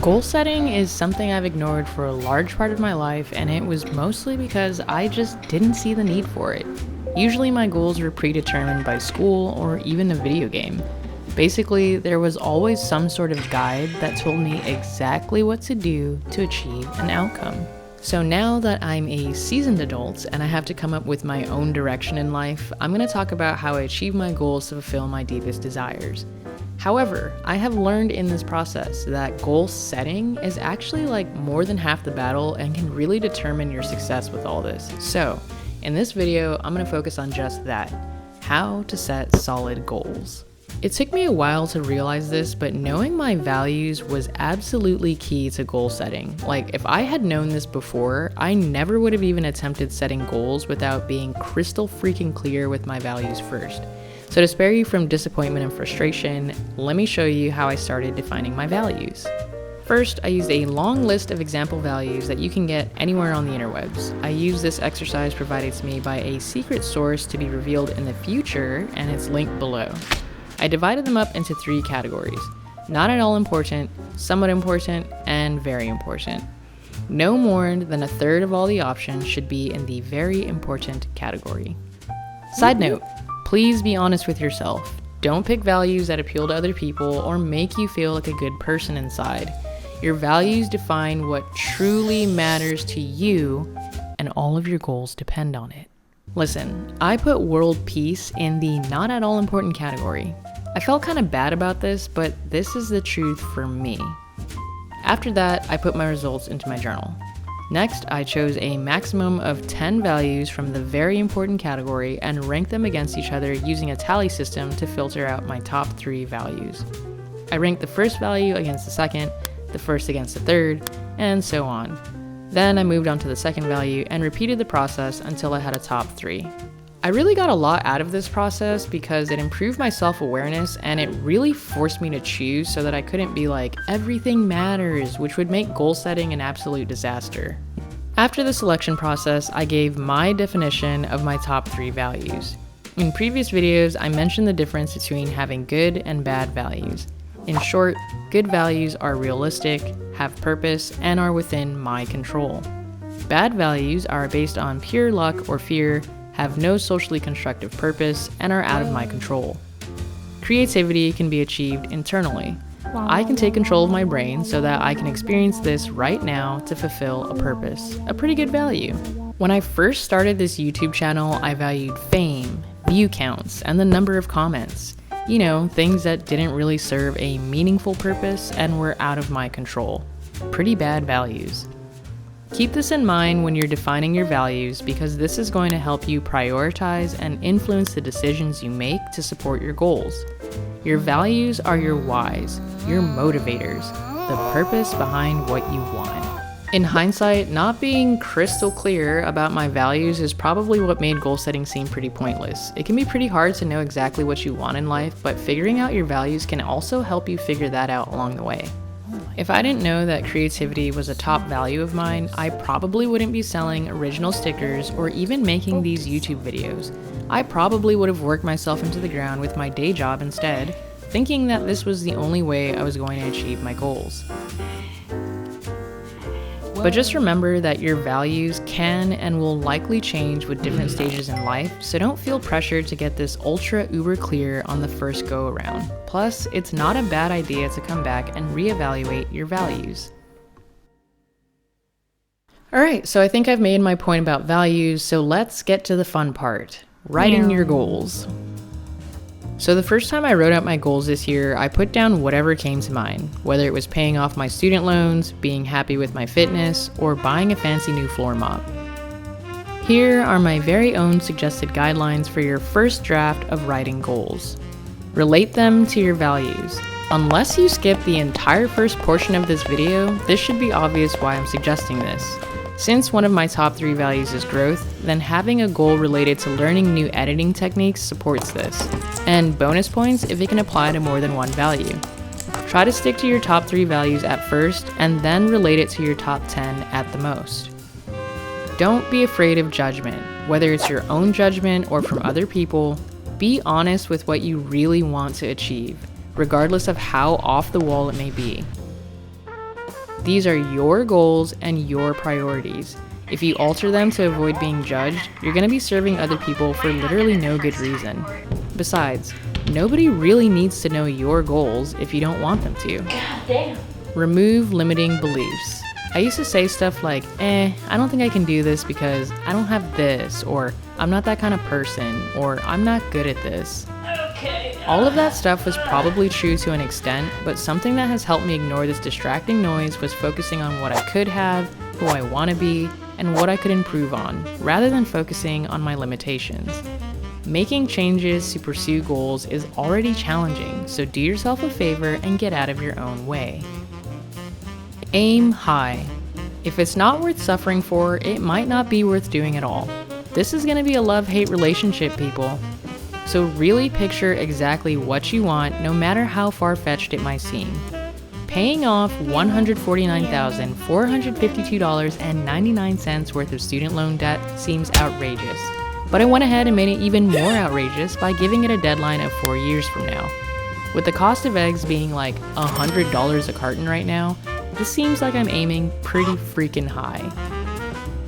Goal setting is something I've ignored for a large part of my life, and it was mostly because I just didn't see the need for it. Usually my goals were predetermined by school or even a video game. Basically, there was always some sort of guide that told me exactly what to do to achieve an outcome. So now that I'm a seasoned adult and I have to come up with my own direction in life, I'm going to talk about how I achieve my goals to fulfill my deepest desires. However, I have learned in this process that goal setting is actually like more than half the battle and can really determine your success with all this. So, in this video, I'm going to focus on just that, how to set solid goals. It took me a while to realize this, but knowing my values was absolutely key to goal setting. Like, if I had known this before, I never would have even attempted setting goals without being crystal freaking clear with my values first. So to spare you from disappointment and frustration, let me show you how I started defining my values. First, I used a long list of example values that you can get anywhere on the interwebs. I used this exercise provided to me by a secret source to be revealed in the future, and it's linked below. I divided them up into 3 categories: not at all important, somewhat important, and very important. No more than a third of all the options should be in the very important category. Side note, please be honest with yourself. Don't pick values that appeal to other people or make you feel like a good person inside. Your values define what truly matters to you, and all of your goals depend on it. Listen, I put world peace in the not at all important category. I felt kind of bad about this, but this is the truth for me. After that, I put my results into my journal. Next, I chose a maximum of 10 values from the very important category and ranked them against each other using a tally system to filter out my top 3 values. I ranked the first value against the second, the first against the third, and so on. Then I moved on to the second value and repeated the process until I had a top 3. I really got a lot out of this process because it improved my self-awareness and it really forced me to choose so that I couldn't be like, everything matters, which would make goal setting an absolute disaster. After the selection process, I gave my definition of my top 3 values. In previous videos, I mentioned the difference between having good and bad values. In short, good values are realistic, have purpose, and are within my control. Bad values are based on pure luck or fear, have no socially constructive purpose, and are out of my control. Creativity can be achieved internally. I can take control of my brain so that I can experience this right now to fulfill a purpose, a pretty good value. When I first started this YouTube channel, I valued fame, view counts, and the number of comments. You know, things that didn't really serve a meaningful purpose and were out of my control. Pretty bad values. Keep this in mind when you're defining your values because this is going to help you prioritize and influence the decisions you make to support your goals. Your values are your whys, your motivators, the purpose behind what you want. In hindsight, not being crystal clear about my values is probably what made goal setting seem pretty pointless. It can be pretty hard to know exactly what you want in life, but figuring out your values can also help you figure that out along the way. If I didn't know that creativity was a top value of mine, I probably wouldn't be selling original stickers or even making these YouTube videos. I probably would have worked myself into the ground with my day job instead, thinking that this was the only way I was going to achieve my goals. But just remember that your values can and will likely change with different stages in life, so don't feel pressured to get this ultra uber clear on the first go around. Plus, it's not a bad idea to come back and reevaluate your values. Alright, so I think I've made my point about values, so let's get to the fun part, writing your goals. So the first time I wrote out my goals this year, I put down whatever came to mind, whether it was paying off my student loans, being happy with my fitness, or buying a fancy new floor mop. Here are my very own suggested guidelines for your first draft of writing goals. Relate them to your values. Unless you skip the entire first portion of this video, this should be obvious why I'm suggesting this. Since one of my top 3 values is growth, then having a goal related to learning new editing techniques supports this, and bonus points if it can apply to more than one value. Try to stick to your top 3 values at first, and then relate it to your top 10 at the most. Don't be afraid of judgment, whether it's your own judgment or from other people. Be honest with what you really want to achieve, regardless of how off the wall it may be. These are your goals and your priorities. If you alter them to avoid being judged, you're going to be serving other people for literally no good reason. Besides, nobody really needs to know your goals if you don't want them to. God damn. Remove limiting beliefs. I used to say stuff like, I don't think I can do this because I don't have this, or I'm not that kind of person, or I'm not good at this. Okay. All of that stuff was probably true to an extent, but something that has helped me ignore this distracting noise was focusing on what I could have, who I want to be, and what I could improve on, rather than focusing on my limitations. Making changes to pursue goals is already challenging, so do yourself a favor and get out of your own way. Aim high. If it's not worth suffering for, it might not be worth doing at all. This is going to be a love-hate relationship, people. So really picture exactly what you want, no matter how far-fetched it might seem. Paying off $149,452.99 worth of student loan debt seems outrageous. But I went ahead and made it even more outrageous by giving it a deadline of 4 years from now. With the cost of eggs being like $100 a carton right now, this seems like I'm aiming pretty freaking high.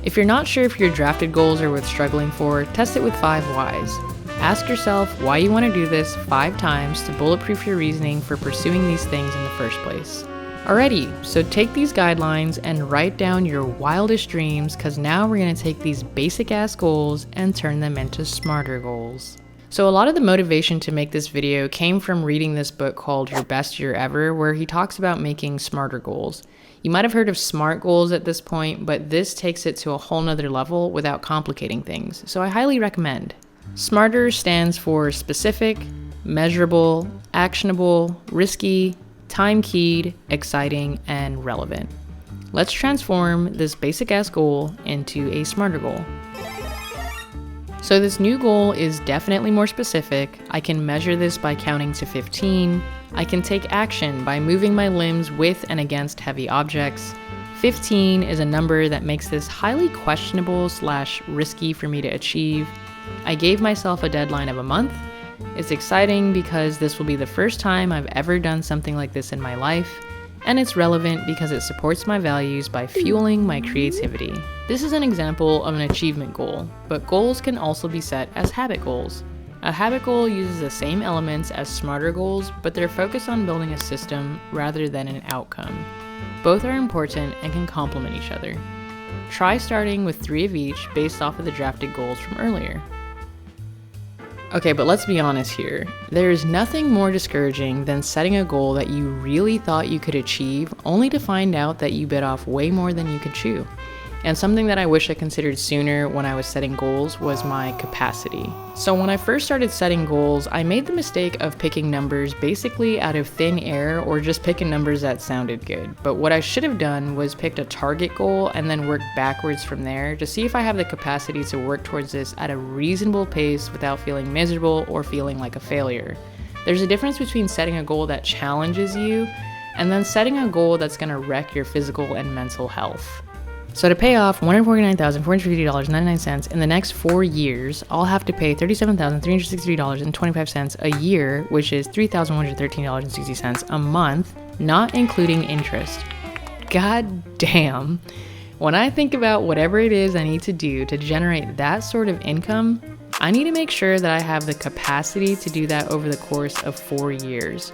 If you're not sure if your drafted goals are worth struggling for, test it with 5 whys. Ask yourself why you want to do this 5 times to bulletproof your reasoning for pursuing these things in the first place. Alrighty, so take these guidelines and write down your wildest dreams, because now we're going to take these basic ass goals and turn them into smarter goals. So a lot of the motivation to make this video came from reading this book called Your Best Year Ever, where he talks about making smarter goals. You might have heard of SMART goals at this point, but this takes it to a whole nother level without complicating things, so I highly recommend. SMARTER stands for specific, measurable, actionable, risky, time-keyed, exciting, and relevant. Let's transform this basic-ass goal into a smarter goal. So this new goal is definitely more specific. I can measure this by counting to 15. I can take action by moving my limbs with and against heavy objects. 15 is a number that makes this highly questionable/risky for me to achieve. I gave myself a deadline of a month. It's exciting because this will be the first time I've ever done something like this in my life, and it's relevant because it supports my values by fueling my creativity. This is an example of an achievement goal, but goals can also be set as habit goals. A habit goal uses the same elements as smarter goals, but they're focused on building a system rather than an outcome. Both are important and can complement each other. Try starting with 3 of each based off of the drafted goals from earlier. Okay, but let's be honest here. There's nothing more discouraging than setting a goal that you really thought you could achieve, only to find out that you bit off way more than you could chew. And something that I wish I considered sooner when I was setting goals was my capacity. So when I first started setting goals, I made the mistake of picking numbers basically out of thin air, or just picking numbers that sounded good. But what I should have done was picked a target goal and then worked backwards from there to see if I have the capacity to work towards this at a reasonable pace without feeling miserable or feeling like a failure. There's a difference between setting a goal that challenges you and then setting a goal that's going to wreck your physical and mental health. So to pay off $149,450.99 in the next 4 years, I'll have to pay $37,363.25 a year, which is $3,113.60 a month, not including interest. God damn. When I think about whatever it is I need to do to generate that sort of income, I need to make sure that I have the capacity to do that over the course of 4 years.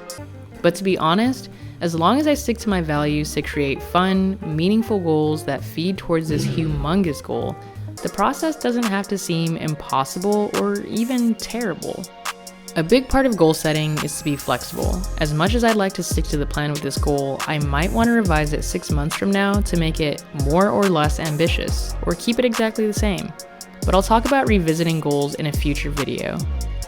But to be honest, as long as I stick to my values to create fun, meaningful goals that feed towards this humongous goal, the process doesn't have to seem impossible or even terrible. A big part of goal setting is to be flexible. As much as I'd like to stick to the plan with this goal, I might want to revise it 6 months from now to make it more or less ambitious, or keep it exactly the same. But I'll talk about revisiting goals in a future video.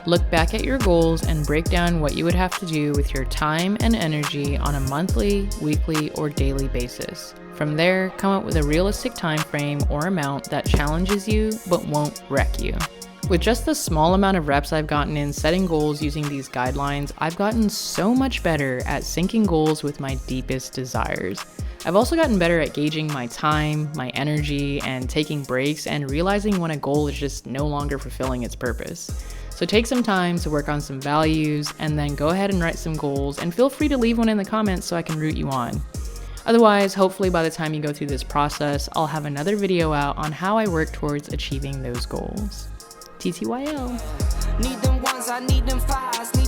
Look back at your goals and break down what you would have to do with your time and energy on a monthly, weekly, or daily basis. From there, come up with a realistic time frame or amount that challenges you but won't wreck you. With just the small amount of reps I've gotten in setting goals using these guidelines, I've gotten so much better at syncing goals with my deepest desires. I've also gotten better at gauging my time, my energy, and taking breaks and realizing when a goal is just no longer fulfilling its purpose. So take some time to work on some values, and then go ahead and write some goals, and feel free to leave one in the comments so I can root you on. Otherwise, hopefully by the time you go through this process, I'll have another video out on how I work towards achieving those goals. TTYL. Need them ones, I need them fives.